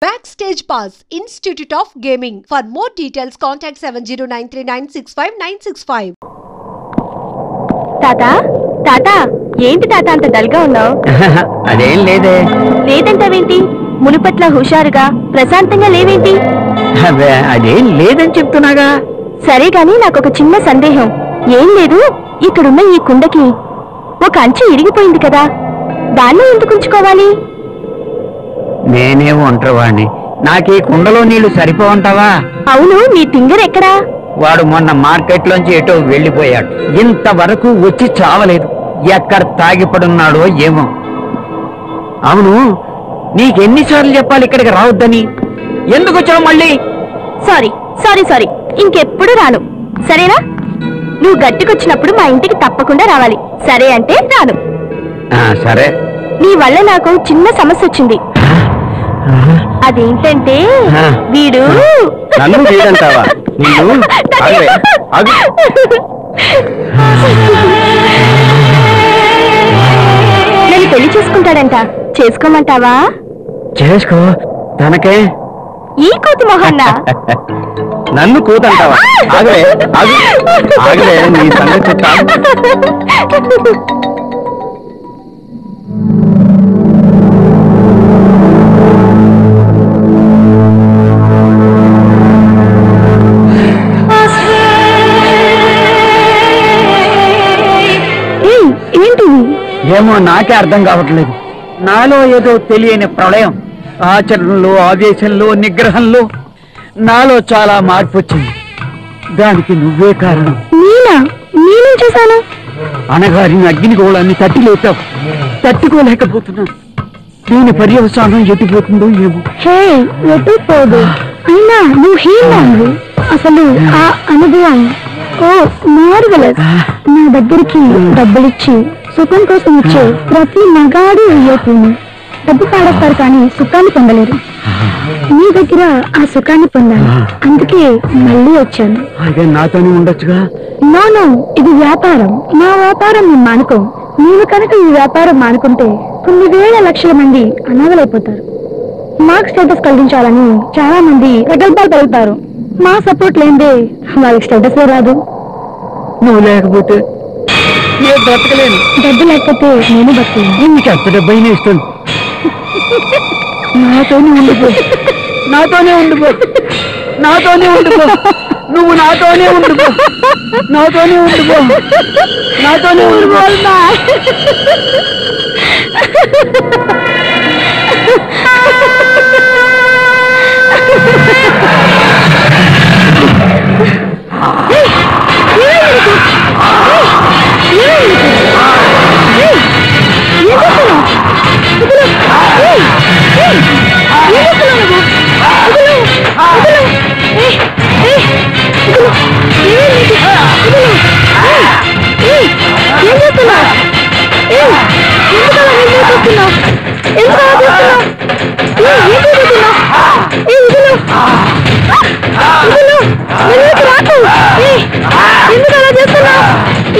Backstage Pass, Institute of Gaming. For more details, contact 7093965965. తాతా తాతా ఏంటి తాత అంత డల్గా ఉన్నావు? అదేం లేదే. లేదంటావేంటి? మునుపట్ల హుషారుగా ప్రశాంతంగా లేవేంటి? అదేం లేదని చెప్తున్నాగా. సరే గాని నాకొక చిన్న సందేహం. ఏం లేదు, ఇక్కడున్న ఈ కుండకి ఒక అంచు ఇరిగిపోయింది కదా, దాన్ని ఎందుకు ఉంచుకోవాలి? నేనే ఒంటరివాణ్ణి, నాకీ కుండలో నీళ్లు సరిపోవంటావా? అవును, నీ తింగర్ ఎక్కడా? వాడు మొన్న మార్కెట్ లోంచి ఎటో వెళ్లిపోయాడు. ఇంతవరకు వచ్చి చావలేదు. ఎక్కడ తాగిపడున్నాడో ఏమో. అవును, నీకెన్నిసార్లు చెప్పాలి ఇక్కడికి రావద్దని? ఎందుకు వచ్చావు మళ్ళీ? సారీ సారీ సారీ, ఇంకెప్పుడు రాను. సరేనా? నువ్వు గట్టికొచ్చినప్పుడు మా ఇంటికి తప్పకుండా రావాలి. సరే అంటే రాను. సరే. నీ వల్ల నాకు చిన్న సమస్య వచ్చింది. అదేంటంటే వీడు నన్ను చేయడంటావా? నేను పెళ్లి చేసుకుంటాడంట. చేసుకోమంటావా? చేసుకో. తనకే ఈ కోతి మొహన్న నన్ను కూతంటావా? ఆగలే ఆగలే, నీ సంగతి ఏమో నాకే అర్థం కావట్లేదు. నాలో ఏదో తెలియని ప్రళయం, ఆచరణలో, ఆవేశంలో, నిగ్రహంలో నాలో చాలా మార్పు వచ్చింది. దానికి నువ్వే కారణం. నేనేం చేశాను? అనగారిన అగ్నిగోళాన్ని తట్టి లేపావు. తట్టుకోలేకపోతున్నా. దీని పర్యవసానం ఎటుపోతుందో ఏమో. ఎటుపోదు. అయినా నువ్వు హీనాను. అసలు ఆ అనుభవం మార్వెలస్. నా దగ్గరికి డబ్బులిచ్చి సుఖం కోసం వచ్చే ప్రతి మగాడు అయ్యేపోను. డబ్బు పాడేస్తారు కానీ సుఖాన్ని పొందలేరు. నీ దగ్గర ఆ సుఖాన్ని పొందాను, అందుకే మళ్ళీ వచ్చాను. అదే నాతోనే ఉండొచ్చుగా. నో, ఇది వ్యాపారం. నా వ్యాపారం నేను మానుకో. నీవు కనుక ఈ వ్యాపారం మానుకుంటే కొన్ని వేల లక్షల మంది అనాథలైపోతారు. మాకు స్టేటస్ కలిగించాలని చాలా మంది ప్రగల్భాలు పలుకుతారు. మా సపోర్ట్ లేదే వాళ్ళకి స్టేటస్ రాదు. నువ్వు లేకపోతే బ్రతకలేను. డబ్బు లేకపోతే నేను బతకలేను. ఇంకెంత డబ్బైనా ఇస్తాను. నాతోనే ఉండిపో. నాతోనే ఉండిపో. నాతోనే ఉండిపో. నువ్వు నాతోనే ఉండిపో. నాతోనే ఉండిపో. నాతోనే ఉండిపో.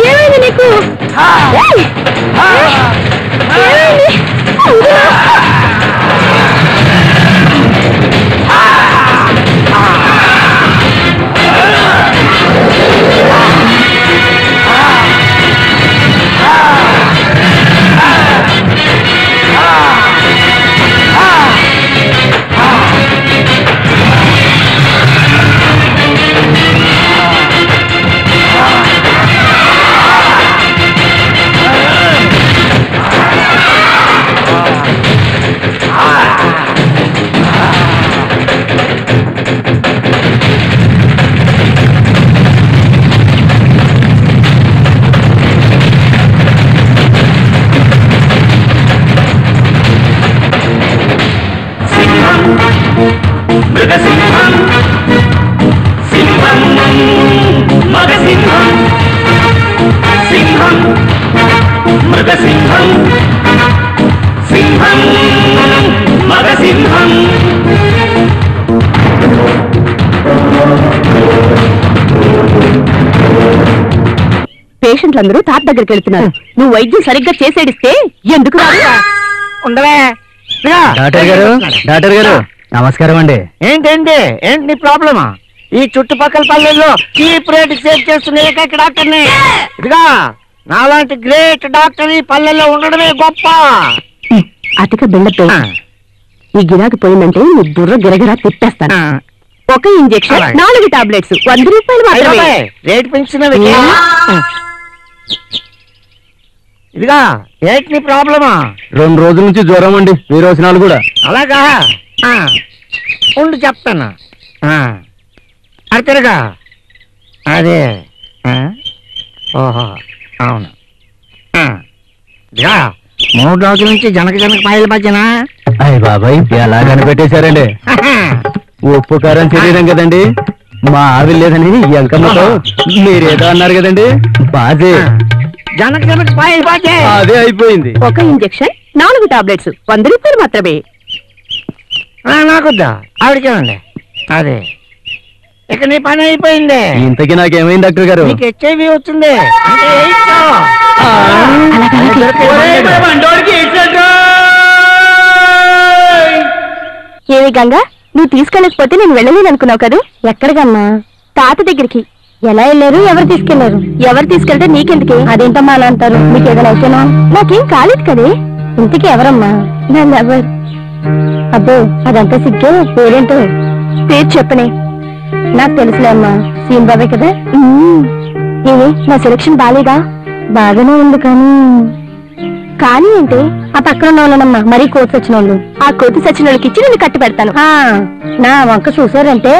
ఏమైంది నీకు? పేషెంట్లందరూ తాత దగ్గరికి వెళ్తున్నారు. నువ్వు వైద్యం సరిగ్గా చేసేడిస్తే ఎందుకు ఉండవే. డాక్టర్ గారు, డాక్టర్ గారు, నమస్కారం అండి. ఏంటండి ఏంటి నీ ప్రాబ్లమా? ఈ చుట్టుపక్కల పల్లెల్లో చీప్ రేట్ సేవ్ చేస్తున్న ఏకైక డాక్టర్ని. ఇదిగా నాలాంటి గ్రేట్ డాక్టర్ ఈ పల్లెల్లో ఉండడమే గొప్ప. అతిక బిళ్ళ ఈ గిరాకి పోయిందంటే నీ బుర్ర గిరగిరా తిప్పేస్తాను. ఒక ఇంజెక్షన్ 4 టాబ్లెట్స్ 100 రూపాయలు మాత్రమే. రేట్ పెంచినవి. ఇదిగా ఏంటి నీ ప్రాబ్లమా? 2 రోజుల నుంచి జ్వరం అండి, విరోచనాలు కూడా. అలాగా ఉండి చెప్తాను. అర్థరుగా అదే. ఓహో అవును. 3 రోజుల నుంచి జనక పాయల మధ్యన. అయ్య బాబాయ్, ఎలా కనిపెట్టేశారండి. ఉప్పు కారం శరీరం కదండి, మా ఆవి లేదని ఎంకమ్మతో మీరేదో అన్నారు కదండి. బాజే జనక పాయల బాజే అదే అయిపోయింది. ఒక ఇంజెక్షన్ 4 టాబ్లెట్స్ 100 రూపాయలు మాత్రమే. నాకొద్దా, ఆవిడకేమండి. అదే ఇక నీ పని అయిపోయింది. ఇంతకీ నాకేమైంది డాక్టర్ గారు? నీకు HIV వచ్చింది. ఏమి గంగా, నువ్వు తీసుకెళ్ళకపోతే నేను వెళ్ళలేను అనుకున్నావు కదా? ఎక్కడికమ్మా? తాత దగ్గరికి. ఎలా వెళ్ళారు? ఎవరు తీసుకెళ్లారు? ఎవరు తీసుకెళ్తే నీకెందుకే? అదేంటమ్మా అలా అంటారు? మీకు ఏదైనా అయితేనా? నాకేం కాలేదు కదే. ఇంతకీ ఎవరమ్మా? నన్ను ఎవరు? అబ్బో అదంతా సిగ్గే. పేరేంటో? పేరు చెప్పనే. నాకు తెలుసులే అమ్మా, సీన్ బాబాయ్ కదా. ఏమి నా సెలక్షన్ బాలేదా? బాగానే ఉంది కానీ ఏంటి? ఆ పక్కన ఉన్న వాళ్ళనమ్మా మరీ కోతి సచ్చిన వాళ్ళు. ఆ కోతి సచ్చిన వాళ్ళకి ఇచ్చి నేను కట్టి పెడతాను. నా వంక చూసారంటే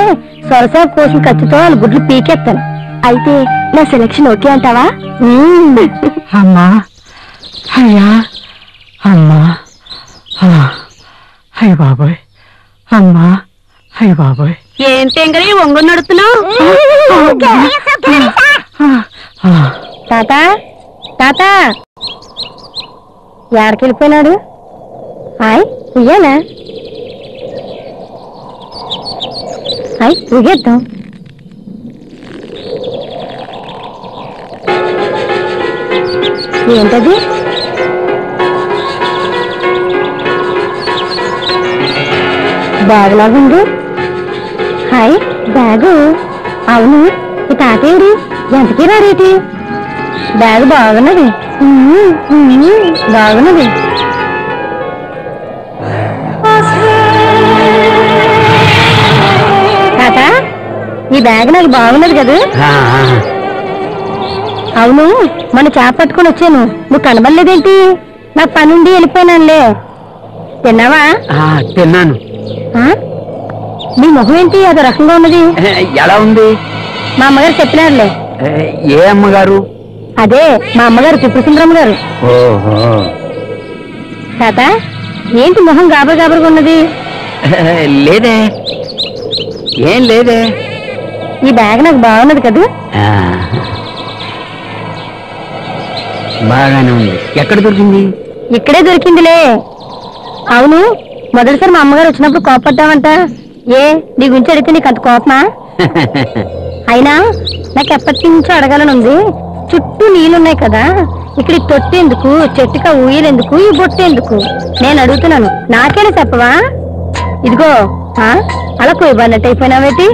సొరసాగు కోసం కత్తితో వాళ్ళ గుడ్లు పీకేస్తాను. అయితే నా సెలక్షన్ ఓకే అంటావా? అమ్మా అయ్యా అమ్మా అయ్య బాబాయ్ అమ్మా అయ్య బాబాయ్. ఏంటంగడి ఒంగు నడుతున్నావు? తాత తాత ఎక్కడికి వెళ్ళిపోయినాడు? హాయ్ ఉయ్యాలా? హాయ్ ఊగేద్దాం. ఏంటది? బ్యాగ్ లాగుంది. Hi bag. అవును, ఈ తాతేడు ఎంతకీ రాడేటి? బ్యాగ్ బాగున్నది, బాగున్నది. తాత ఈ బ్యాగ్ నాకు బాగున్నది కదా? అవును, మన చేప పట్టుకొని వచ్చాను, నువ్వు కనబడలేదేంటి? నాకు పనుండి వెళ్ళిపోయినానులే. తిన్నావా? తిన్నాను. నీ మొహం ఏంటి అదో రకంగా ఉన్నది? ఎలా ఉంది? మా అమ్మగారు చెప్పినారులే. ఏ అమ్మగారు? అదే మా అమ్మగారు త్రిపురసుందరమ్మ గారు. ఓహో. తాత ఏంటి మొహం గాబర్ గాబర్గా ఉన్నది? లేదే, ఏం లేదే. ఈ బ్యాగ్ నాకు బాగున్నది కదా? బాగానే ఉంది. ఎక్కడ దొరికింది? ఇక్కడే దొరికిందిలే. అవును, మొదటిసారి మా అమ్మగారు వచ్చినప్పుడు కోపడ్డావంట. ఏ నీ గురించి అడిగితే నీకు అంత కోపమా? అయినా నాకు ఎప్పటి నుంచో అడగాలని ఉంది. చుట్టూ నీళ్ళున్నాయి కదా, ఇక్కడ ఈ తొట్టి ఎందుకు, చెట్టుగా ఊయలెందుకు, ఈ బొట్టు ఎందుకు? నేను అడుగుతున్నాను, నాకేనా చెప్పవా? ఇదిగో అలా కొయ్యబడినట్టు అయిపోయినావేటి?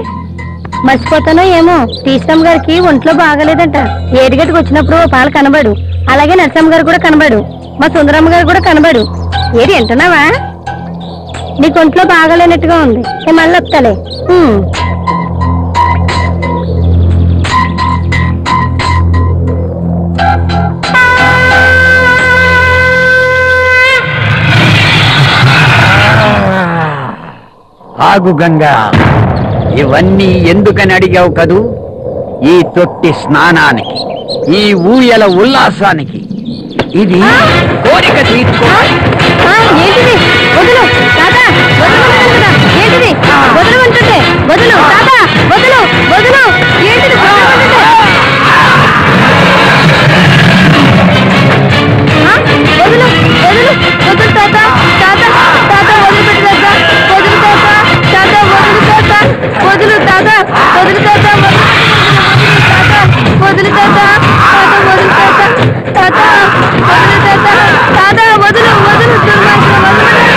మర్చిపోతానో ఏమో, టీచరమ్మ గారికి ఒంట్లో బాగాలేదంట. ఏడుగట్టుకు వచ్చినప్పుడు పాలు కనబడు, అలాగే నరసమ్మ గారు కూడా కనబడు, మా సుందరమ్మ గారు కూడా కనబడు. ఏది వింటున్నావా? నీకు ఒంట్లో బాగాలేనట్టుగా ఉంది. నేను మళ్ళీ వస్తాలే. ఆగు గంగా, ఇవన్నీ ఎందుకని అడిగావు కదూ? ఈ తొట్టి స్నానానికి, ఈ ఊయల ఉల్లాసానికి. ఇది కోరిక తీర్చుకో. ఏంటిది? వదులు తాతా, ఏంటిది? వదులు అంటుంటే వదులు తాతా, వదులు వదులు. ఏంటిది? వదులు వదులు వదులు తాత, తాత తాత వదిలిపెట్టు తాత, వదులు తాత, తాత వదులు తాత, వదులు తాత, వదులు తాత, వదులు తాత, తాత వదులు తాత, తాత వదులు తాత, తాత వదులు వదులు దుర్మార్గులు వదులు.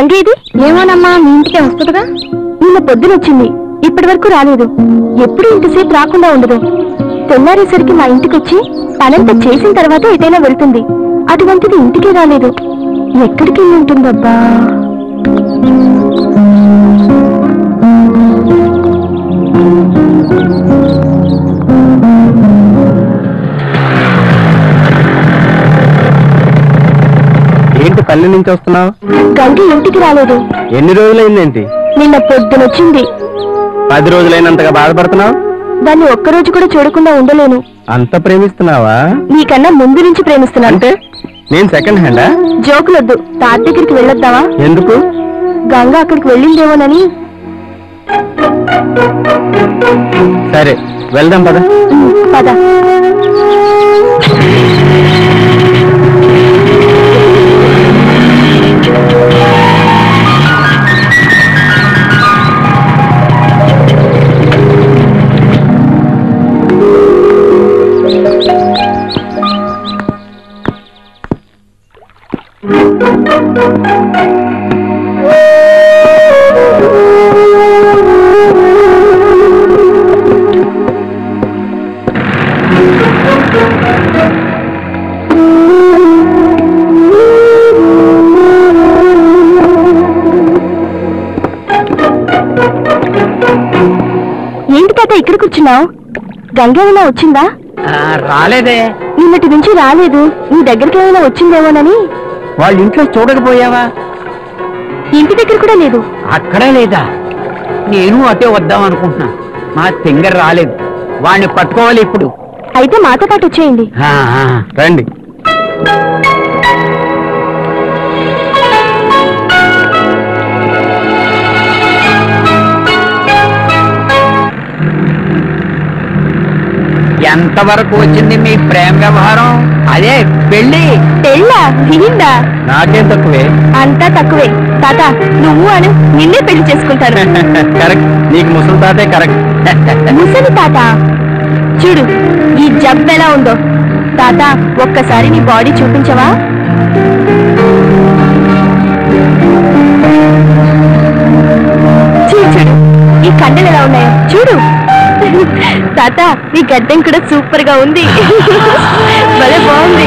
గంగేది ఏమోనమ్మా మీ ఇంటికే వస్తుందిగా. నిన్న పొద్దునొచ్చింది, ఇప్పటి వరకు రాలేదు. ఎప్పుడు ఇంతసేపు రాకుండా ఉండదు. తెల్లారేసరికి మా ఇంటికి వచ్చి పనంతా చేసిన తర్వాత ఎటైనా వెళ్తుంది. అటువంటిది ఇంటికే రాలేదు. ఎక్కడికి వెళ్ళి ఉంటుందబ్బా? ఏంటి పల్లె నుంచి వస్తున్నావు? గంగి ఇంటికి రాలేదు. ఎన్ని రోజులైందేంటి? నిన్న పొద్దునొచ్చింది. 10 రోజులైనంతగా బాధపడుతున్నావు? దాన్ని ఒక్కరోజు కూడా చూడకుండా ఉండలేను. అంత ప్రేమిస్తున్నావా? నీకన్నా ముందు నుంచి ప్రేమిస్తున్నాను. అంటే నేను సెకండ్ హ్యాండా? జోకులొద్దు, తాత దగ్గరికి వెళ్ళొద్దావా? ఎందుకు? గంగ అక్కడికి వెళ్ళిందేమోనని. సరే వెళ్దాం పద. పద. ఏంటి తాత ఇక్కడ కూర్చున్నావు? గంగ ఏమైనా వచ్చిందా? రాలేదే. నిన్నటి నుంచి రాలేదు. నీ దగ్గరికి ఏమైనా వచ్చిందేమోనని. వాళ్ళ ఇంట్లో చూడకపోయావా? ఇంటి దగ్గర కూడా లేదు. అక్కడే లేదా? నేను అటే వద్దాం అనుకుంటున్నా. మా తింగర్ రాలేదు. వాడిని పట్టుకోవాలి ఇప్పుడు. అయితే మాతో పాటు వచ్చేయండి. రండి. ఎంతవరకు వచ్చింది మీ ప్రేమ వ్యవహారం? అదే పెళ్లి. పెళ్ళా? వినిందా? నాకేం తక్కువే. అంతా తక్కువే. తాత నువ్వు అను, నిన్నే పెళ్లి చేసుకుంటాను. కరెక్ట్. నీకు ముసలి తాతే కరెక్ట్. ముసలి తాత చూడు ఈ జబ్బు ఎలా ఉందో. తాత ఒక్కసారి నీ బాడీ చూపించవా? చూడు ఈ కండలు ఎలా ఉన్నాయో చూడు. తాత నీ గడ్డం కూడా సూపర్ గా ఉంది. భలే బాగుంది.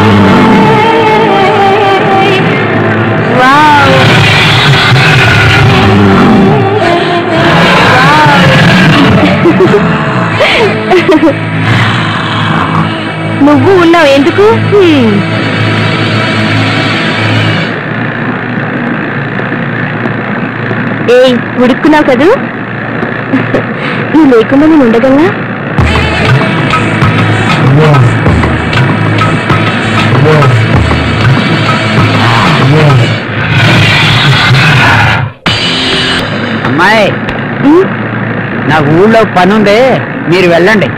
వావ్. నువ్వు ఉన్నావు ఎందుకు? ఏయ్ ఉడుక్కున్నావు కదూ? నువ్వు లేకుండా నేను ఉండగలనా? అమ్మాయి నాకు ఊళ్ళో పనుంది, మీరు వెళ్ళండి.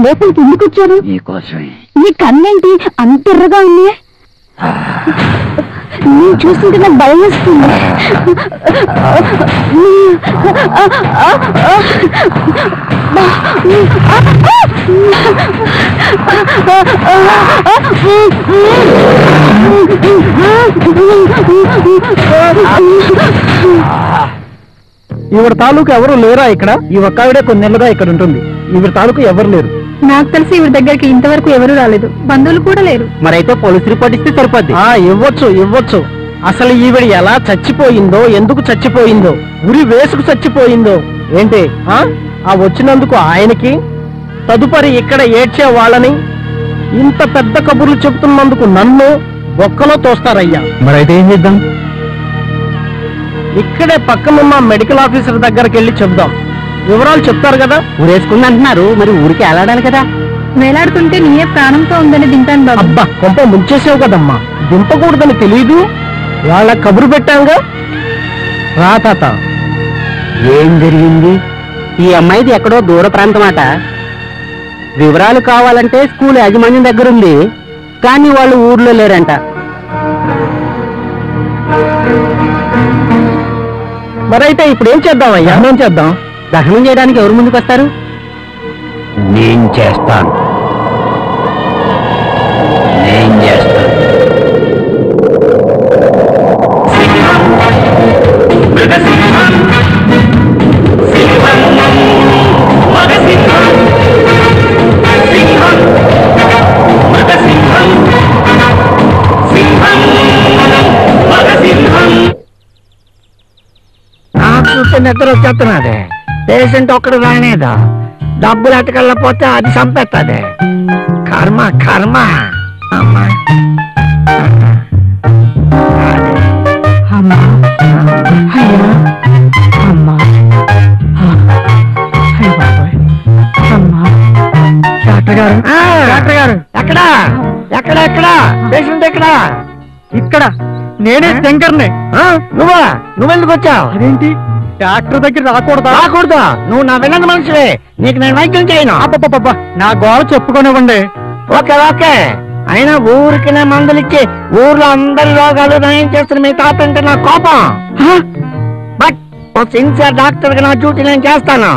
లోపలికి ఎందుకు వచ్చారు? నీకోసమే. నీ కన్నేంటి అంత ఎర్రగా ఉంది? నేను చూస్తుంటే నాకు భయం వస్తుంది. ఈవిడ తాలూకు ఎవరు లేరా ఇక్కడ? ఈ ఒక్కవిడే కొన్ని నెలలుగా ఇక్కడ ఉంటుంది. ఈవిడ తాలూకు ఎవరు లేరు. నాకు తెలిసి ఈవిడ దగ్గరికి ఇంతవరకు ఎవరు రాలేదు, బంధువులు కూడా లేరు. మరైతే పోలీసు రిపోర్ట్ ఇస్తే సరిపోద్ది. ఇవ్వచ్చు. అసలు ఈవిడ ఎలా చచ్చిపోయిందో, ఎందుకు చచ్చిపోయిందో, ఉరి వేసుకు చచ్చిపోయిందో ఏంటి? ఆ వచ్చినందుకు ఆయనకి, తదుపరి ఇక్కడ ఏడ్చే వాళ్ళని, ఇంత పెద్ద కబుర్లు చెబుతున్నందుకు నన్ను బొక్కలో తోస్తారయ్యా. మరైతే ఏం చేద్దాం? ఇక్కడే పక్కనున్న మెడికల్ ఆఫీసర్ దగ్గరికి వెళ్ళి చెప్దాం. వివరాలు చెప్తారు కదా. ఊరేసుకుంది అంటున్నారు, మరి ఊరికి ఎలాడాలి కదా. వేలాడుతుంటే నీయే ప్రాణంతో ఉందని దింపాను బాబు. అబ్బా, కొంప ముంచేసావు కదమ్మా. దింపకూడదని తెలీదు. వాళ్ళ కబురు పెట్టాంగా. రా తాత. ఏం జరిగింది? ఈ అమ్మాయిది ఎక్కడో దూర ప్రాంతం అట. వివరాలు కావాలంటే స్కూల్ యాజమాన్యం దగ్గర ఉంది, కానీ వాళ్ళు ఊర్లో లేరంట. మరైతే ఇప్పుడు ఏం చేద్దామయ్యా? ఏం చేద్దాం? దహనం చేయడానికి ఎవరు ముందుకు వస్తారు? నేను చేస్తాను. చూస్తే నిద్ర వచ్చేస్తున్నది. పేషెంట్ ఒక్కడు రానేదా, డబ్బులు అటకెళ్ళపోతే అది చంపేస్తుంది. కర్మ కర్మ. అమ్మా డాక్టర్ గారు, డాక్టర్ గారు ఎక్కడా? ఎక్కడ ఎక్కడ పేషెంట్ ఎక్కడా? ఇక్కడ. నేనే శంకర్ని. నువ్వెందుకు వచ్చావు? అదేంటి డాక్టర్ దగ్గర రాకూడదా? రాకూడదా? నువ్వు నా వినని మనిషివే, నీకు నేను వైద్యం చేయను. అబ్బబ్బబ్బా, నా గోడ చెప్పుకోనివ్వండి. Okay okay. అయినా ఊరికినే మందులు ఇచ్చి ఊర్లో అందరి రోగాలు నయం చేస్తున్న మీ తాత అంటే నా కోపం. బట్ ఓ సిన్సియర్ డాక్టర్ గా నా డ్యూటీ నేను చేస్తాను.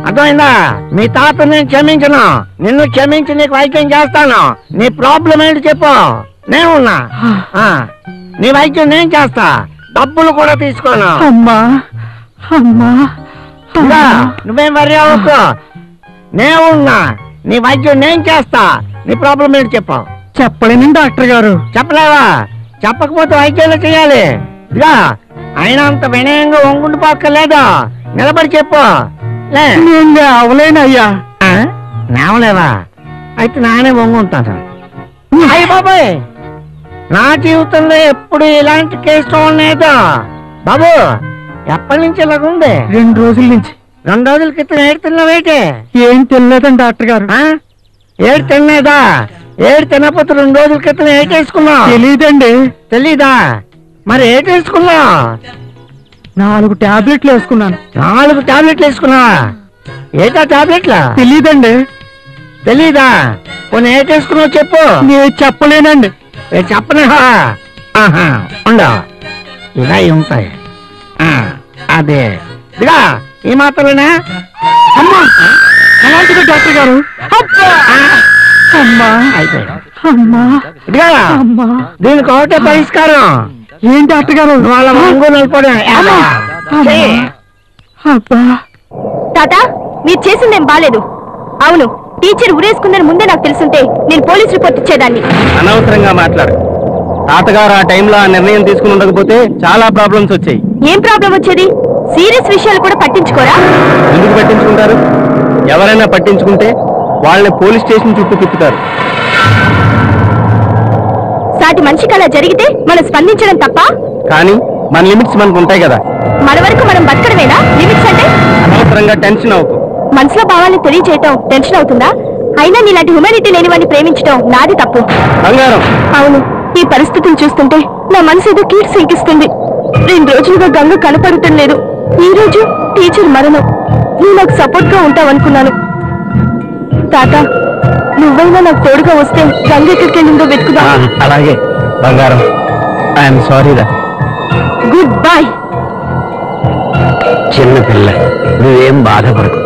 అర్థమైందా? మీ తాత నేను క్షమించను, నిన్ను క్షమించి నీకు వైద్యం చేస్తాను. నీ ప్రాబ్లం ఏంటి చెప్పు, నేనున్నా. నీ వైద్యం నేను చేస్తా, డబ్బులు కూడా తీసుకోను. అమ్మా అమ్మా, నువ్వేం వరి అవ్వకు, నేనున్నా. నీ వైద్యం నేను చేస్తా. నీ ప్రాబ్లం ఏంటి చెప్పు. చెప్పలేను డాక్టర్ గారు. చెప్పలేవా? చెప్పకపోతే వైద్యాలు చేయాలి. ఇదిగా అయినా అంత వినయంగా వంగుండిపోక్కర్లేదు, నిలబడి చెప్పు. అవలేనయ్యా. నేవలేవా? అయితే నానే వంగుంటాను. అయ్య బాబాయ్, నా జీవితంలో ఎప్పుడు ఇలాంటి కేసు చూడలేదు బాబు. ఎప్పటి నుంచి ఇలాగుంది? 2 రోజుల నుంచి. 2 రోజుల క్రితం ఏడు తిన్నావేటి? ఏం తినలేదండి డాక్టర్ గారు. ఏడు తినలేదా? ఏడు తినకపోతే 2 రోజుల క్రితం ఏటేసుకున్నావు? తెలీదండి. తెలీదా? మరి ఏటేసుకున్నావు? 4 టాబ్లెట్లు వేసుకున్నాను. 4 టాబ్లెట్లు వేసుకున్నావా? ఏటా టాబ్లెట్లా? తెలీదండి. తెలీదా? కొన్ని ఏటేసుకున్నావు చెప్పు. నేను చెప్పలేనండి. చెప్పనా? ఉండవు, ఇలా ఉంటాయి. అదే ఇదిగా ఈ మాత్రమేనా? అమ్మా అలాంటిది డాక్టర్ గారు. అమ్మా అమ్మా, ఇదిగా దీనికి ఒకటే పరిష్కారం. ఏం డాక్టర్ గారు? వాళ్ళ వంగు నిలిపోవడం. తాత, మీరు చేసిందేం బాలేదు. అవును, టీచర్ ఉరేసుకుందని ముందే నాకు తెలుసుంటే నేను పోలీస్ రిపోర్ట్ ఇచ్చేదాన్ని. అనవసరంగా మాట్లాడు. తాతగారు ఆ టైంలో ఆ నిర్ణయం తీసుకుని ఉండకపోతే చాలా ప్రాబ్లమ్స్ వచ్చాయి. ఏం ప్రాబ్లం వచ్చేది? సీరియస్ విషయాలు కూడా పట్టించుకోరా? ఎందుకు పట్టించుకుంటారు? ఎవరైనా పట్టించుకుంటే వాళ్ళని పోలీస్ స్టేషన్ చుట్టూ తిప్పుతారు. సాటి మనిషికి అలా జరిగితే మనం స్పందించడం తప్ప? కానీ మన లిమిట్స్ మనకు ఉంటాయి కదా. మన వరకు మనం బతకడమేనా లిమిట్స్ అంటే? అనవసరంగా టెన్షన్ అవుతూ మనసులో భావాన్ని తెలియజేయటం టెన్షన్ అవుతుందా? అయినా నీలాంటి హ్యూమానిటీ లేని వాడిని ప్రేమించడం నాది తప్పు. బంగారం, అవును, ఈ పరిస్థితిని చూస్తుంటే నా మనసు ఏదో కీడు సింకిస్తుంది. 2 రోజులుగా గంగ కనపడటం లేదు. ఈ రోజు టీచర్ మరణం. నువ్వు నాకు సపోర్ట్ గా ఉంటావనుకున్నాను. తాత, నువ్వైనా నాకు తోడుగా వస్తే గంగ ఎక్కడికి వెళ్ళిందో వెతుకుదా. అలాగే బంగారం, ఐఎమ్ సారీ రా. Good bye. చిన్న పిల్ల, నువ్వేం బాధపడకు.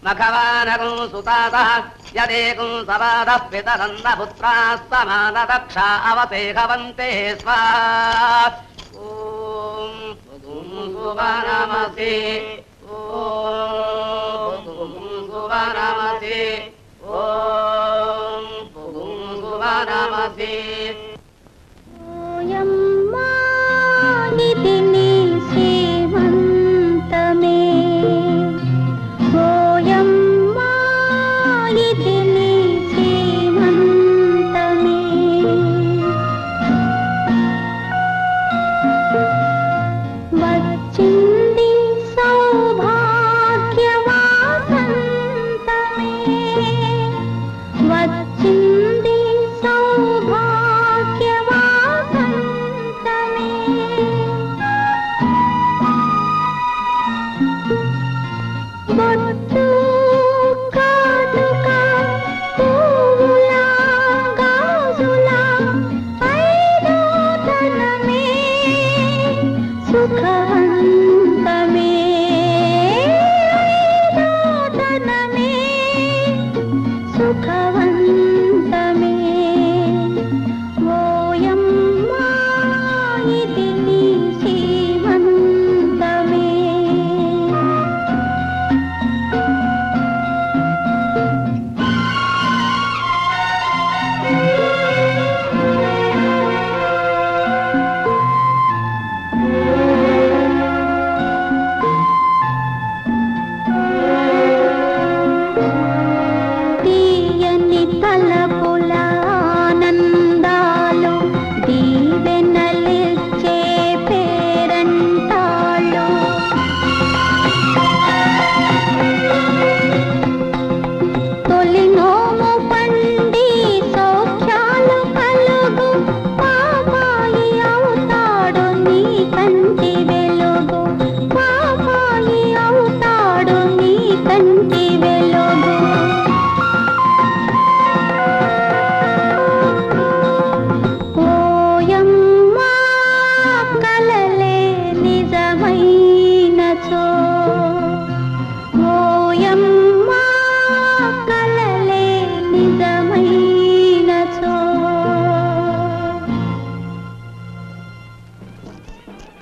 మఖవానకం సుతాత యదేకం సవాద పితరన్న పుత్రాస్తమాన దక్ష అవసేహవంతే స్వాహా. ఓం సువనమసి, ఓం సువనమసి, ఓం సువనమసి.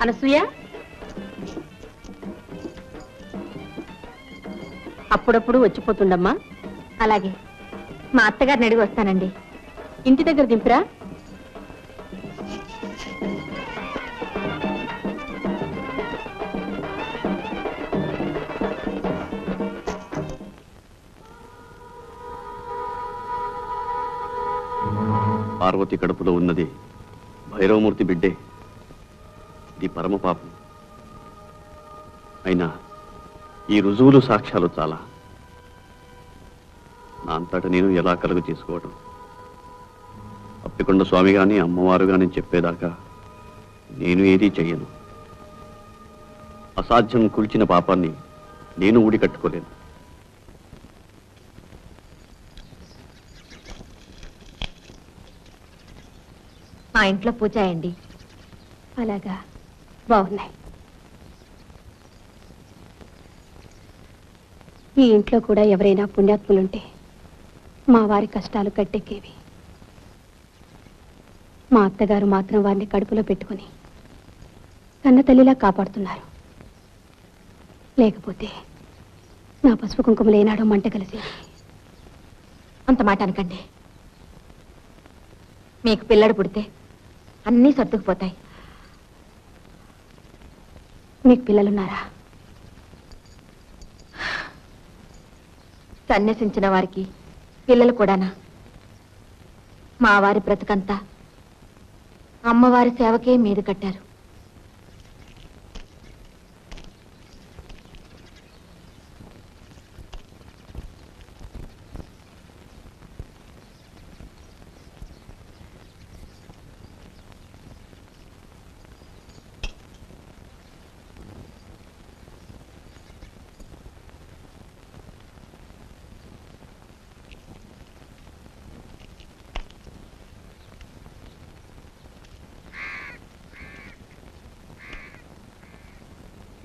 అనసూయ, అప్పుడప్పుడు వచ్చిపోతుండమ్మా. అలాగే, మా అత్తగారిని అడిగి వస్తానండి. ఇంటి దగ్గర దింపురా. పార్వతి కడుపులో ఉన్నది భైరవమూర్తి బిడ్డే. ఇది పరమ పాపం. అయినా ఈ రుజువులు సాక్ష్యాలు చాలా. నా అంతట నేను ఎలా కలుగు చేసుకోవడం? అప్పికొండ స్వామి గాని అమ్మవారు గాని చెప్పేదాకా నేను ఏదీ చెయ్యను. అసాధ్యం కూల్చిన పాపాన్ని నేను ఊడి కట్టుకోలేను. మా ఇంట్లో పూజ అయ్యండి. అలాగా, బాగున్నాయి. ఈ ఇంట్లో కూడా ఎవరైనా పుణ్యాత్ములుంటే మా వారి కష్టాలు గట్టెక్కేవి. మా అత్తగారు మాత్రం వారిని కడుపులో పెట్టుకుని కన్న తల్లిలా కాపాడుతున్నారు. లేకపోతే నా పసుపు కుంకుమలు ఏనాడో మంట కలిసేది. అంత మాట అనకండి. మీకు పిల్లడు పుడితే అన్నీ సర్దుకుపోతాయి. మీకు పిల్లలున్నారా? సన్యసించిన వారికి పిల్లలు కూడానా? మా వారి బ్రతుకంతా అమ్మవారి సేవకే మీద కట్టారు.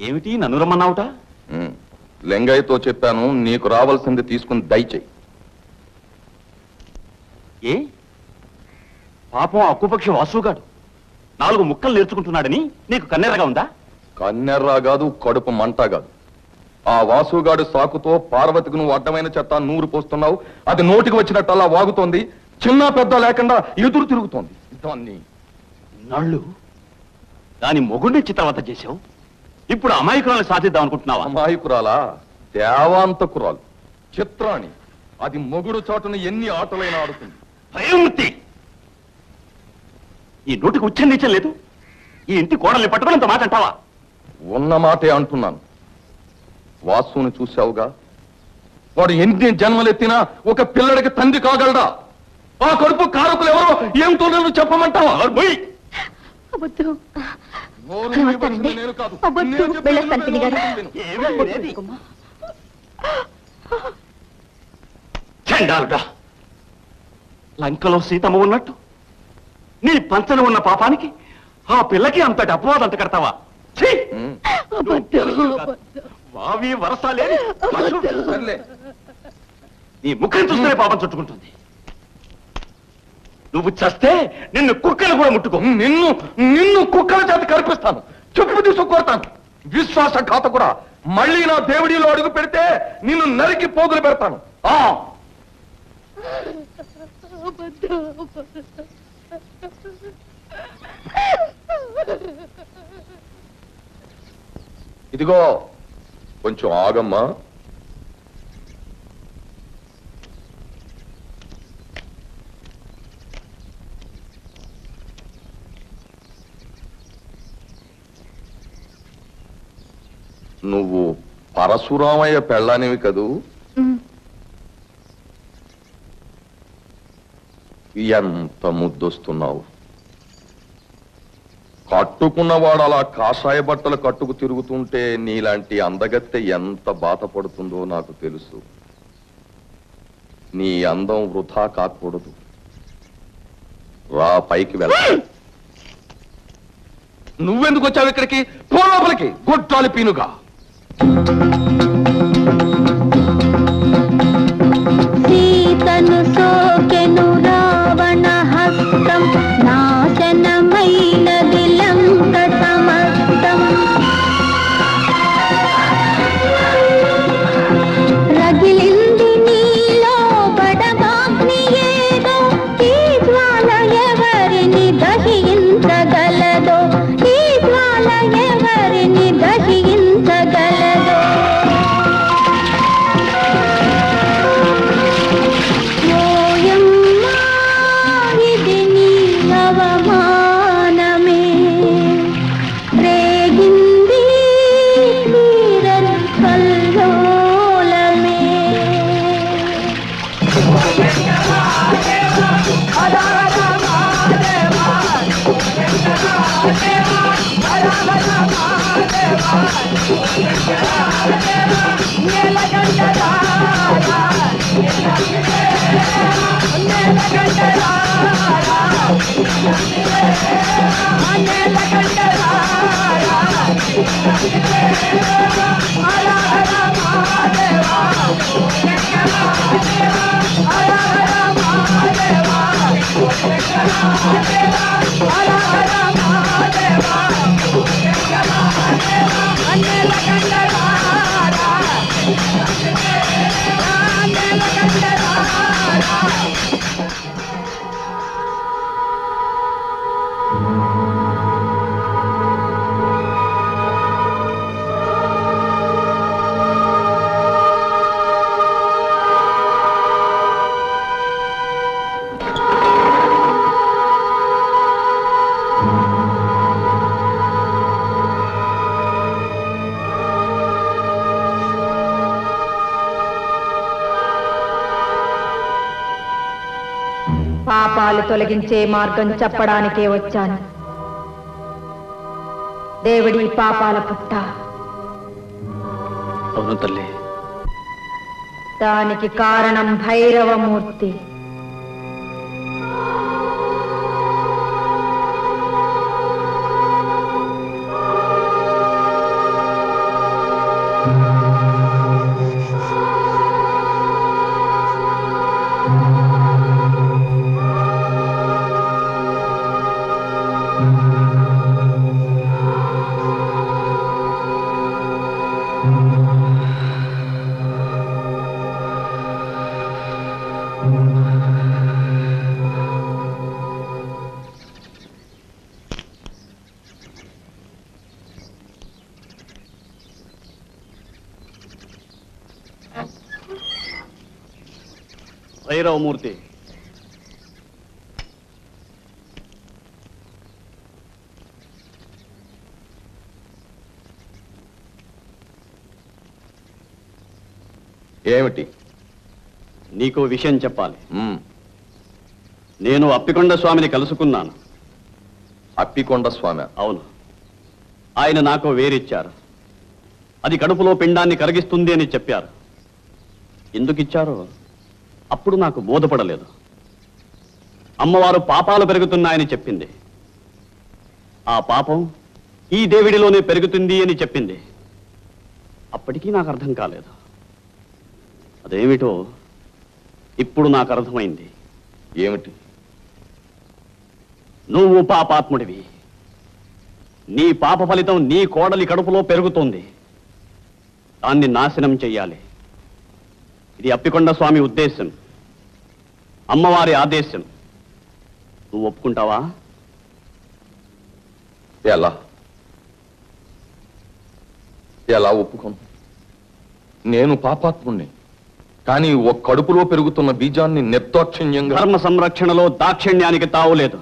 ఏమిటి నన్ను రమ్మన్నావుట? లింగయ్యతో చెప్పాను, నీకు రావాల్సింది తీసుకుని దయచేయి. ఏ పాపం అక్కుపక్షి వాసుగాడు 4 ముక్కలు నేర్చుకుంటున్నాడని నీకు కన్నెరగా ఉందా? కన్నెర్రా కాదు, కడుపు మంట కాదు. ఆ వాసుగాడు సాకుతో పార్వతికి నువ్వు అడ్డమైన చెత్త నూరు పోస్తున్నావు. అది నోటికి వచ్చినట్టల్లా వాగుతోంది. చిన్న పెద్ద లేకుండా ఎదురు తిరుగుతోంది. దాన్ని నళ్ళు దాని మొగుడిని చిత్రవత చేశావు. ఇప్పుడు అమాయకురాలు సాధిద్దాం అనుకుంటున్నావా? అమాయకురాలా? దేవాంతకురాలు, చిత్రాణి. అది మొగుడు చాటును ఎన్ని ఆటలైనా ఆడుతుంది. భయమూర్తి, ఈ నోటికి ఉచ్చం లేదు. ఈ ఇంటి కోడల్ని పట్టుకున్నంత మాట అంటావా? ఉన్న మాటే అంటున్నాను. వాసుని చూశావుగా, వాడు ఎన్ని జన్మలెత్తినా ఒక పిల్లడికి తండ్రి కాగలడా? ఆ కడుపు కారకులు ఎవరో ఏమిటో నేను చెప్పమంటావా? నేను కాదు, చండాలుడా, లంకలో సీతమ్మ ఉన్నట్టు నీ పంచన ఉన్న పాపానికి ఆ పిల్లకి అంతటి అపవాదంట కడతావా? వావి వరస లేని నీ ముఖం చూస్తేనే పాపం చుట్టుకుంటుంది. నువ్వు చస్తే నిన్ను కుక్కలు కూడా ముట్టుకో. నిన్ను కుక్కల చేత కనిపిస్తాను, చెప్పు తీసుకొడతాను. విశ్వాసఘాతకుడా, మళ్ళీ నా దేవుడిలో అడుగు పెడితే నిన్ను నరికి పోగులు పెడతాను. ఇదిగో కొంచెం ఆగమ్మా. నువ్వు పరశురామయ్య పెళ్ళానివి కదూ? ఎంత ముద్దొస్తున్నావు. కట్టుకున్నవాడు అలా కాషాయ బట్టలు కట్టుకు తిరుగుతుంటే నీలాంటి అందగత్తె ఎంత బాధపడుతుందో నాకు తెలుసు. నీ అందం వృధా కాకూడదు. రా, పైకి వెళ్ళ. నువ్వెందుకు వచ్చావు ఇక్కడికి? పో లోపలికి, గొడ్డాలి పీనుగా. సీతను సోకెను రావణ హస్తం, నాశనమైనది లంక సమస్తం. రగిలింది నీలో బడబాగ్ని ఏదో, ఈ జ్వాల ఎవరిని దహించగలదో, ఈ జ్వాల ఎవరిని దహించగలదో. ఓయమ్మా, ఇది నీ అవమానమే. రేగింది తీరని కల్లోలమే. పాపాలు తొలగించే మార్గం చెప్పడానికే వచ్చాను. దేవుడి పాపాల పుట్ట. అవును తల్లి. దానికి కారణం భైరవమూర్తి. భైరవమూర్తి, ఏమిటి? నీకో విషయం చెప్పాలి. నేను అప్పికొండ స్వామిని కలుసుకున్నాను. అప్పికొండ స్వామి? అవును. ఆయన నాకు వేరిచ్చారు. అది కడుపులో పిండాన్ని కరిగిస్తుంది అని చెప్పారు. ఎందుకు ఇచ్చారో అప్పుడు నాకు బోధపడలేదు. అమ్మవారు పాపాలు పెరుగుతున్నాయని చెప్పింది. ఆ పాపం ఈ దేవుడిలోనే పెరుగుతుంది అని చెప్పింది. అప్పటికీ నాకు అర్థం కాలేదు. అదేమిటో ఇప్పుడు నాకు అర్థమైంది. ఏమిటి? నువ్వు పాపాత్ముడివి. నీ పాప ఫలితం నీ కోడలి కడుపులో పెరుగుతోంది. దాన్ని నాశనం చెయ్యాలి. ఇది అప్పికొండ స్వామి ఉద్దేశం, అమ్మవారి ఆదేశం. నువ్వు ఒప్పుకుంటావా? ఎలా ఎలా ఒప్పుకోను? నేను పాపాత్ముణ్ణి. కానీ ఒక కడుపులో పెరుగుతున్న బీజాన్ని నిర్దాక్షిణ్యంగా... ధర్మ సంరక్షణలో దాక్షిణ్యానికి తావులేదు.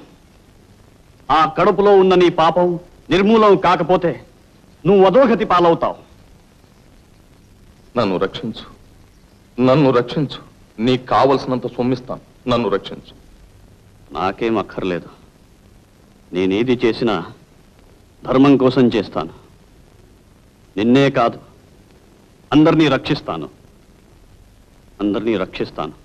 ఆ కడుపులో ఉన్న నీ పాపం నిర్మూలం కాకపోతే నువ్వు అధోగతి పాలవుతావు. నన్ను రక్షించు, నన్ను రక్షించు. నీకు కావలసినంత సొమ్మిస్తాను. నన్ను రక్షించు. నాకేం అక్కర్లేదు. నేనేది చేసినా ధర్మం కోసం చేస్తాను. నిన్నే కాదు, అందరినీ రక్షిస్తాను. అందరినీ రక్షిస్తాను.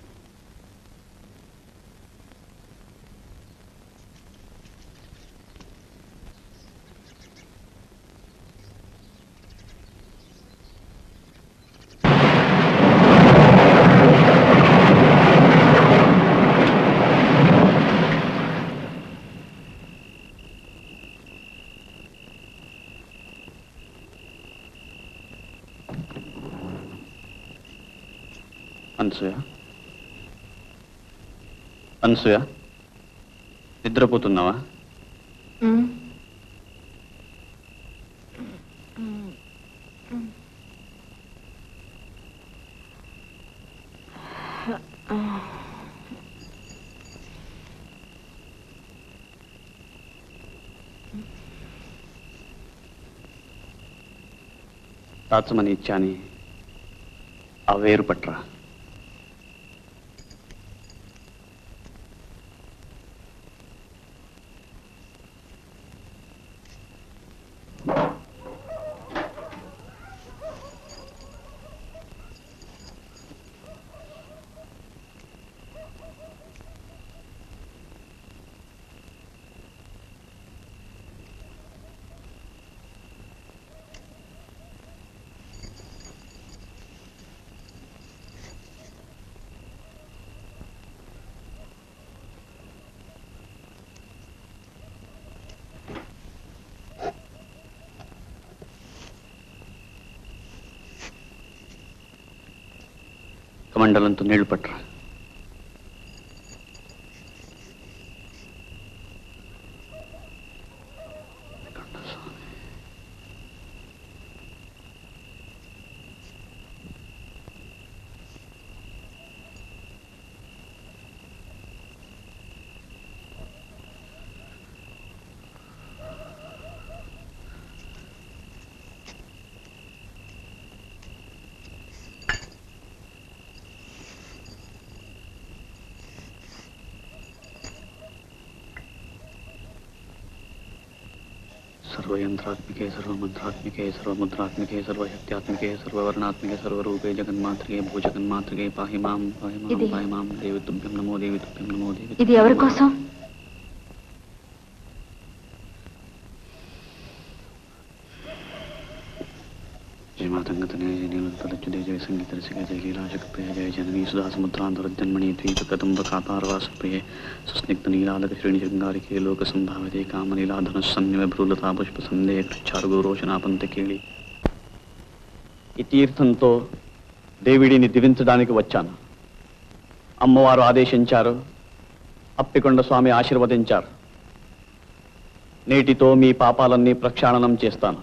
అనసూయ, అనసూయ, నిద్రపోతున్నావా? దాచమని ఇచ్చాని ఆ వేరు పట్రా. కమండలంతో నీళ్లు పట్టరా. सर्वयंत्रात्मिके सर्वमंत्रात्मिके सर्वमुद्रात्मिके सर्वशक्त्यात्मिके सर्ववर्णात्मिके सर्वरूपे जगन्मात्रिके भूजगन्मात्रिके पाहि मां देवी तुभ्यं नमो देवी तुभ्यं नमो देवी। ఇది ఎవరి కోసం? जय मातंगतने जय नीलतलच्युते जय संगीत रसिके जय लीलाशक्तिप्रिय जय जननी सुधा समुद्रान्तरजन्मणि द्वीपकदम्बकातारवासप्रिये सुस्निग्ध नीलालक श्रेणिशृङ्गारिके लोकसम्भाविते कामनीलाधनुस्सन्निव भ्रूलता पुष्पसन्देह कृच्छारुगोरोचनापंतकेళి ఈ తీర్థంతో దేవిడిని దివించడానికి వచ్చాను. అమ్మవారు ఆదేశించారు, అప్పికొండ స్వామి ఆశీర్వదించారు. నేటితో మీ పాపాలన్నీ ప్రక్షాళనం చేస్తాను.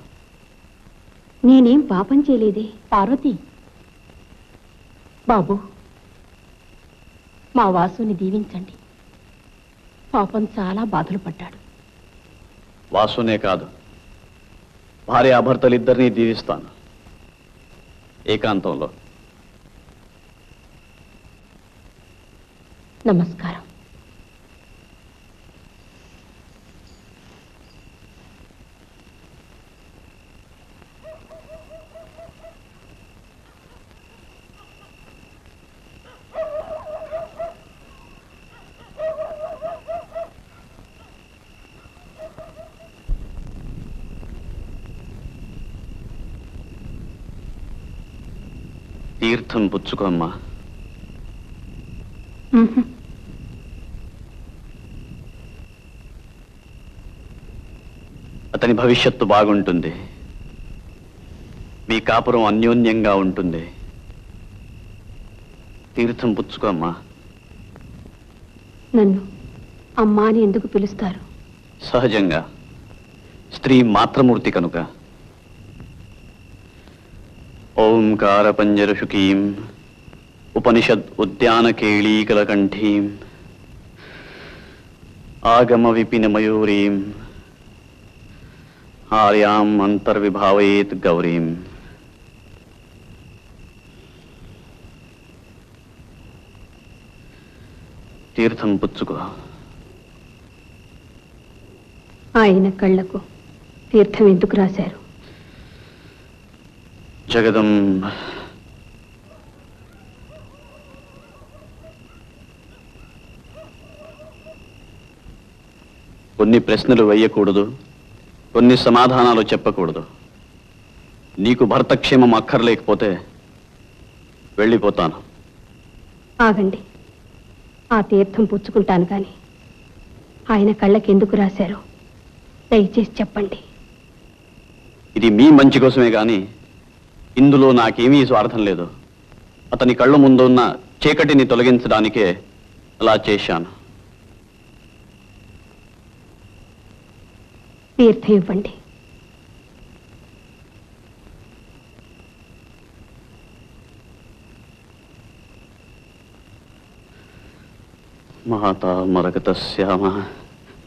నేనేం పాపం చేయలేదే. పార్వతి బాబు, మా వాసుని దీవించండి. పాపం చాలా బాధలు పడ్డాడు. వాసునే కాదు, భార్యాభర్తలిద్దరినీ దీవిస్తాను ఏకాంతంలో. నమస్కారం. తీర్థం పుచ్చుకోమ్మా. అతని భవిష్యత్తు బాగుంటుంది, మీ కాపురం అన్యోన్యంగా ఉంటుంది. తీర్థం పుచ్చుకోమ్మా. నన్ను అమ్మా అని ఎందుకు పిలుస్తారు? సహజంగా, స్త్రీ మాతృమూర్తి కనుక. ఓంకార పంజరశుకీం ఉపనిషద్ ఉద్యాన కేళీకలకంఠీం ఆగమ విపిన మయూరీం ఆర్యాం అంతర్విభావయేత్ గౌరీం. తీర్థం పుచ్చుకో. ఆయన కళ్ళకు తీర్థం ఎందుకు రాశారు? జగదంబ కొన్ని ప్రశ్నలు వేయకూడదు, కొన్ని సమాధానాలు చెప్పకూడదు. నీకు భర్తక్షేమం అక్కర్లేకపోతే వెళ్ళిపోతాను. ఆగండి, ఆ తీర్థం పుచ్చుకుంటాను కానీ ఆయన కళ్ళకి ఎందుకు రాశారో దయచేసి చెప్పండి. ఇది మీ మంచి కోసమే గాని ఇందులో నాకేమీ స్వార్థం లేదు. అతని కళ్ళ ముందున్న చీకటిని తొలగించడానికే అలా చేశాను. తీర్థం ఇవ్వండి. మాతా మరకతస్యామ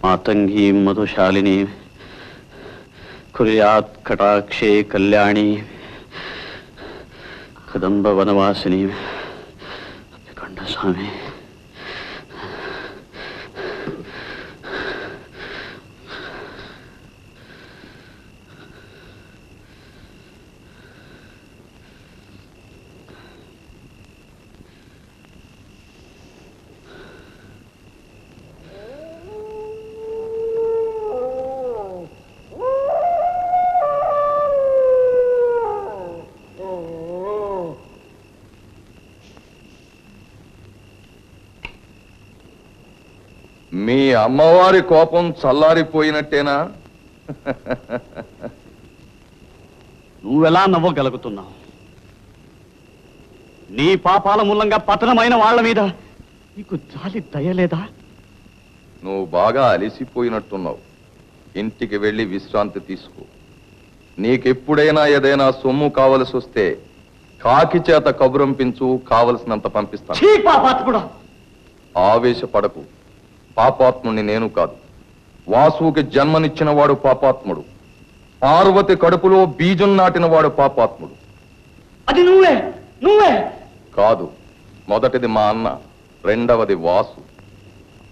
మాతంగీ మధుశాలిని కుర్యాత్ కటాక్షే కళ్యాణి కదంబ వనవాసిని అప్పికొండ స్వామి. మీ అమ్మవారి కోపం చల్లారిపోయినట్టేనా? నువ్వెలా నవ్వగలుగుతున్నావు? నీ పాపాల మూలంగా పతనమైన వాళ్ళ మీద నీకు జాలి దయలేదా? నువ్వు బాగా అలిసిపోయినట్టున్నావు. ఇంటికి వెళ్ళి విశ్రాంతి తీసుకో. నీకెప్పుడైనా ఏదైనా సొమ్ము కావలసి వస్తే కాకి చేత కబురంపించు, కావలసినంత పంపిస్తాను. ఆవేశపడకు. పాపాత్ముడిని నేను కాదు, వాసుకి జన్మనిచ్చిన వాడు పాపాత్ముడు. పార్వతి కడుపులో బీజం నాటిన వాడు పాపాత్ముడు. అది నువ్వే నువ్వే కాదు, మొదటిది మా అన్న, రెండవది వాసు.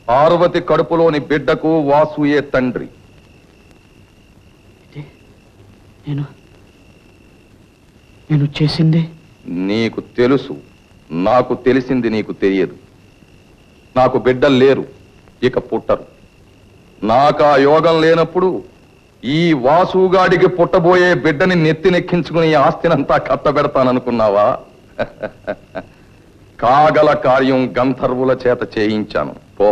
పార్వతి కడుపులోని బిడ్డకు వాసుయే తండ్రి. నేను చేసింది నీకు తెలుసు, నాకు తెలిసింది నీకు తెలియదు. నాకు బిడ్డలు లేరు, ఇక పుట్టరు. నాకు ఆ యోగం లేనప్పుడు ఈ వాసుగాడికి పుట్టబోయే బిడ్డని నెత్తినెక్కించుకుని ఆస్తినంతా కట్టబెడతాననుకున్నావా? కాగల కార్యం గంధర్వుల చేత చేయించాను. పో.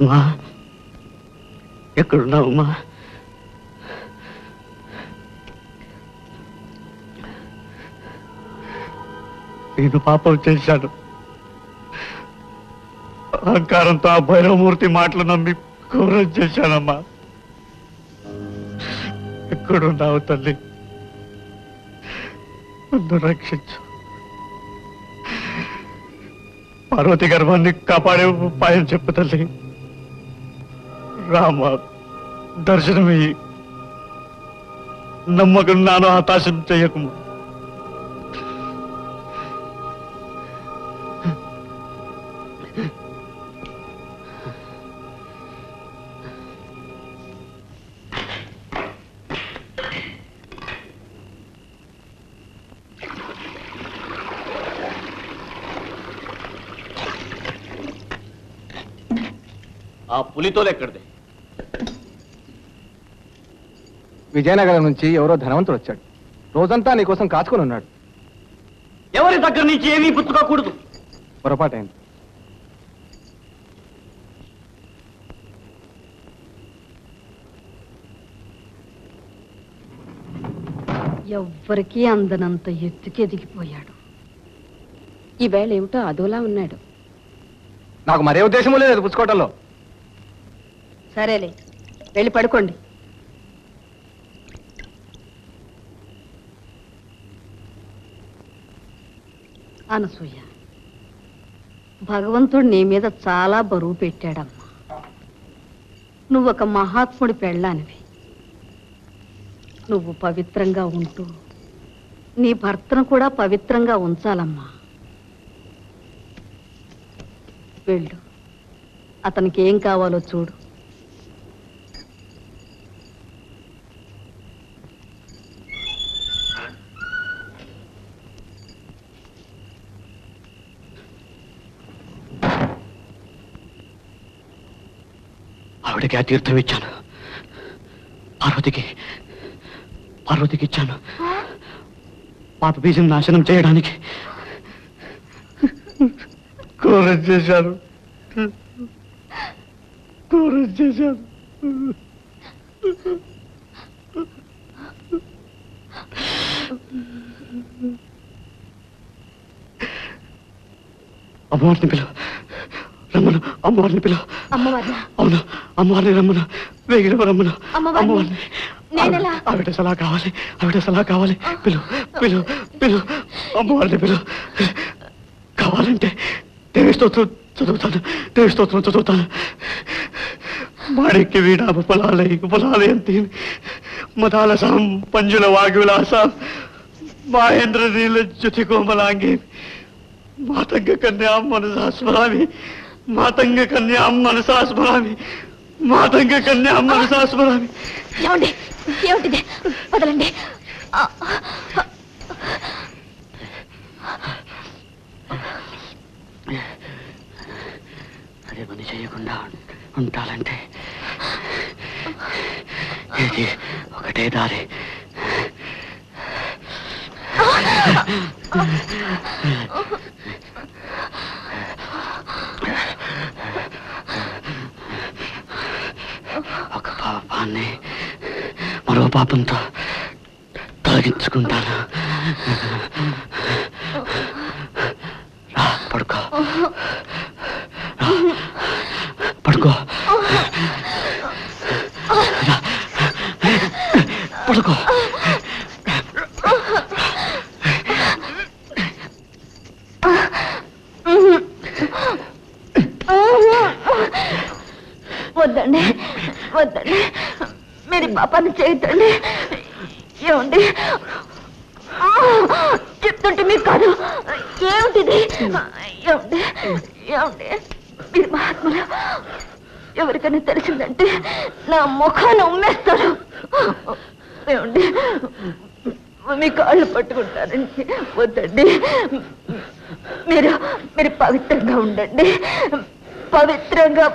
మా ఎక్కడున్నావు మా? నేను పాపం చేశాను. అహంకారంతో ఆ భైరవమూర్తి మాటలు నమ్మి ఘోరం చేశానమ్మా. ఎక్కడున్నావు తల్లి? నన్ను రక్షించు. పార్వతి గర్భాన్ని కాపాడే ఉపాయం చెప్పు తల్లి. రామ దర్శనమయ్యి నమ్మకం నాను హతాశం చెయ్యకు. ఆ పులితోలు ఎక్కడిది? విజయనగరం నుంచి ఎవరో ధనవంతుడు వచ్చాడు. రోజంతా నీకోసం కాచుకొని ఉన్నాడు. ఎవరి దగ్గర నుంచి ఏమీ పుచ్చుకోకూడదు. పొరపాటైంది. ఎవ్వరికీ అందనంత ఎత్తుకెదిగిపోయాడు. ఈవేళ ఏమిటో అదోలా ఉన్నాడు. నాకు మరే ఉద్దేశము లేదు పుచ్చుకోవటంలో. సరేలే, వెళ్ళి పడుకోండి. అనసూయ, భగవంతుడు నీ మీద చాలా బరువు పెట్టాడమ్మా. నువ్వొక మహాత్ముడి పెళ్ళానివి. నువ్వు పవిత్రంగా ఉంటూ నీ భర్తను కూడా పవిత్రంగా ఉంచాలమ్మా. వెళ్ళు, అతనికి ఏం కావాలో చూడు. ఆవిడకి ఆ తీర్థం ఇచ్చాను. పార్వతికి ఇచ్చాను. పాప బీజం నాశనం చేయడానికి. ఘోరం చేశాను. అమ్మవారిని పిలువ, రమ్మను. అమ్మవారిని పిలువ. అవును, అమ్మవారిని రమ్మను. వేగిన రమ్మను. అమ్మవారిని. ఆవిడ సలహా కావాలి. పిలు. అమ్మవారిని పిలు. కావాలంటే దేవి స్తోత్రం చదువుతాను. మాణిక్య వీణ ఉపలాలయంతి మదాలసాం పంజుల వాగ్విలాసాం మహేంద్ర నీల జ్యుతి కోమలాంగి మాతంగ కన్యాం మనసా స్మరామి. ఏమిటిది? వదలండి. అదే పని చేయకుండా ఉంటాలంటే ఇది ఒకటే దారి. ఒక పాపాన్ని మరో పాపంతో తొలగించుకుంటాను. రా, పడుకో. పడుకో. వద్దండి, మీరు పాపాన్ని చేయొద్దండి. ఏమండి చెప్తుంటే మీకు కాదు, ఏమిటిది? ఏమండి ఏమండి మీరు మహాత్ములు, ఎవరికైనా తెలిసిందంటే నా ముఖాన్ని ఉమ్మేస్తారు. ఏమండి మీ కాళ్ళు పట్టుకుంటానండి, వద్దండి. మీరు మీరు పవిత్రంగా ఉండండి, పవిత్రంగా.